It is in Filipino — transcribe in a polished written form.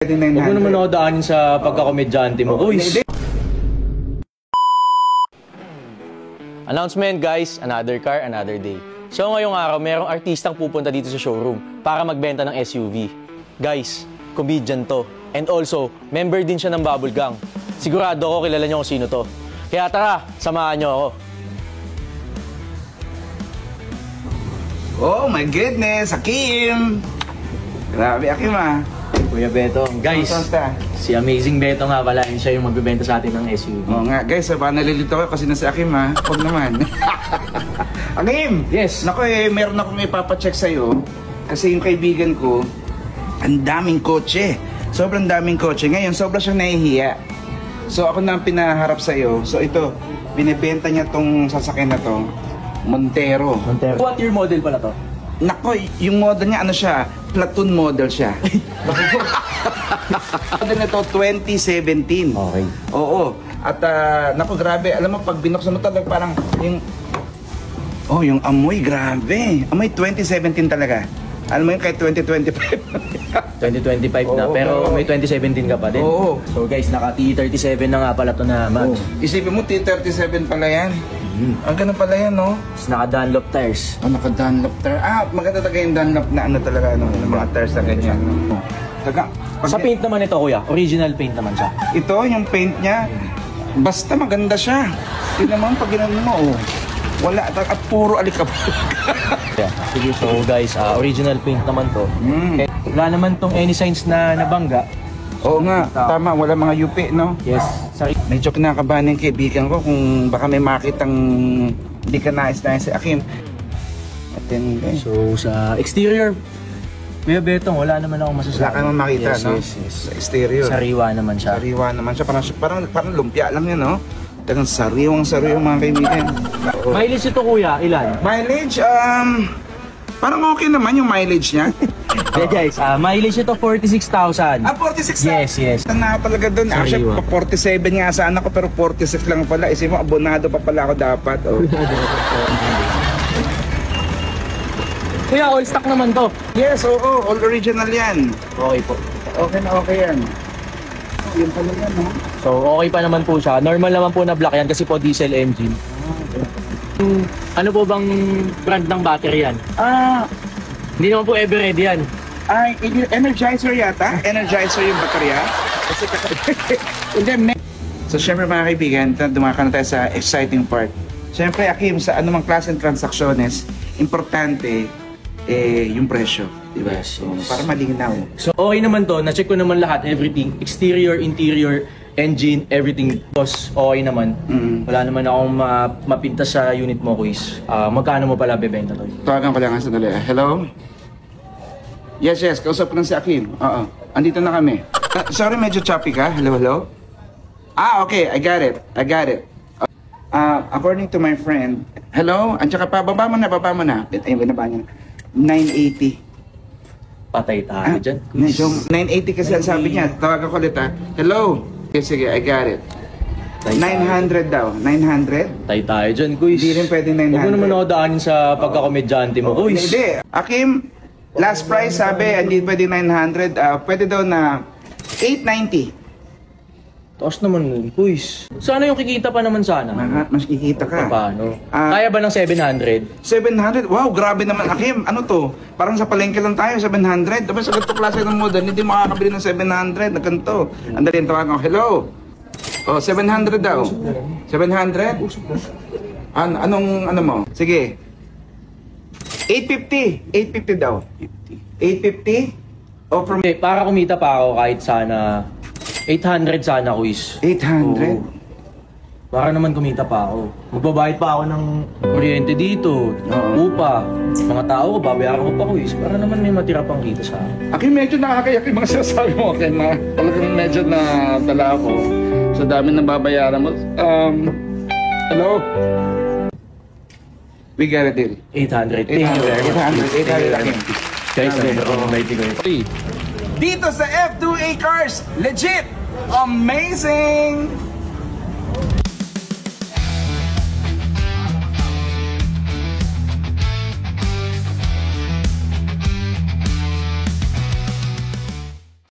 Huwag mo naman ako daanin sa pagkakomedyante mo. Uy! Announcement guys, another car, another day. So ngayong araw, merong artistang pupunta dito sa showroom para magbenta ng SUV. Guys, comedian to. And also, member din siya ng Bubble Gang. Sigurado ako kilala niyo kung sino to. Kaya tara, samahan niyo ako. Oh my goodness, Hakim! Grabe, Hakim ah. Kuya Beto, guys, si Amazing Beto nga pala, siya yung magbebenta sa atin ng SUV. Oo nga, guys, baka nalilito ko kasi nasa Hakim ha. Huwag naman. Hakim! Yes! Naku meron akong ipapacheck sa'yo. Kasi yung kaibigan ko, ang daming kotse. Sobrang daming kotse. Ngayon, sobrang siyang nahihiya. So ako na ang pinaharap sa'yo. So ito, binibenta niya tong sasakyan na to. Montero. What year model pala to? Nako, yung model niya, ano siya? Platoon model siya. Model na to, 2017. Okay. Oo. At, nako, grabe. Alam mo, pag binuksan mo talaga, parang yung... Oh, yung amoy, grabe. Amoy 2017 talaga. Alam mo yung kahit 2025. 2025 na, pero may 2017 ka pa din. Oo. So guys, naka T37 na nga pala to na Max. Isipin mo, T37 pala yan. Ang ganun pala yan, no? Tapos naka Dunlop tires. Oh, naka Dunlop tires. Ah, maganda talaga yung Dunlop na ano talaga, ano, mga tires na ganyan. No? Sa paint naman ito, kuya. Original paint naman siya. Ito, yung paint niya, basta maganda siya. Tignan mo, pag ginano mo, oh. Wala, at puro alikabok. Sige, so guys, original paint naman to. Wala naman tong any signs na nabangga. Oo nga, tama, wala mga yupi, no? Yes. Sorry. Medyo kinakabahan yung kaibigan ko kung baka may makitang hindi ka nais-nais si Hakim. So sa exterior, Kuya Betong, wala naman ako masasabi. Wala ka naman makita, yes, no? Yes, yes. Sa exterior. Sariwa naman siya. Sariwa naman siya, parang lumpia lang yun, no? Talagang sariwang mga kaibigan. Mileage ito, kuya, ilan? Mileage, parang okay naman yung mileage niya. Yeah, guys, mileage ito 46,000. 46,000? Yes, yes. Na talaga doon. Actually, 47 nga sana ako pero 46 lang pala. Isipin mo, abonado pa pala ako dapat. Oh. Kuya, all stock naman to. Yes, oo. All original yan. Okay po. Okay na okay yan. Yun pala yan, no? So, okay pa naman po siya. Normal naman po na black yan kasi po diesel engine. Ano po bang brand ng battery yan? Hindi naman po ever ready yan. Ay, Energizer yata? Energizer yung baterya? Hindi, so, syempre mga kaibigan, dumaka na tayo sa exciting part. Syempre, Hakim, sa anumang klaseng transaksyonnes, importante, yung presyo. Diba? Yes, yes. Para malinaw. So, okay naman to. Na-check ko naman lahat, everything. Exterior, interior, engine, everything. Boss, okay naman. Wala naman akong mapinta sa unit mo, quiz. Magkano mo pala bebenta to? Tawagan ko lang nga sandali. Hello? Yes, kausap ko lang si Hakim. Oo. Andito na kami. Sorry, medyo choppy ka. Hello? Okay. I got it. According to my friend, hello? At saka baba mo na. Ay, binaba niya. 980. Patay tayo dyan. Medyo 980 kasi ang sabi niya. Tawagan ko ulit ha. Hello? Sige, I got it. 900 daw. 900? Patay tayo dyan, quiz. Hindi rin pwede 900. Huwag mo naman ako daanin sa pagkakomedyante mo, quiz. Hindi. Hakim, last price sabi, hindi pwede 900. Pwede daw na 890. Taos naman nun, quiz. Sana yung kikita pa naman sana. Mas kikita ka. Paano? Kaya ba ng 700? 700? Wow, grabe naman, Hakim. Ano to? Parang sa palengke lang tayo, 700. Dapat sa ganito klase ng model, hindi makakabili ng 700 na ganito. Andali yung tawagan ko, hello? Oh, 700 daw. 700? Anong mo? Sige. 850 daw. 850? O from... Para kumita pa ako kahit sana 800 sana, quiz. 800? Para naman kumita pa ako. Magbabayad pa ako ng kuryente dito, upa. Mga tao ko, babayaran ko pa, quiz. Para naman may matira pang kita sa akin. Akin medyo nakakayak yung mga sinasabi mo, Ken, na talagang medyo na tala ako sa dami ng babayaran mo. Hello? We got a deal. 800. 800. 800. Guys, may tigo ito. Dito sa F2A Cars, legit! Amazing!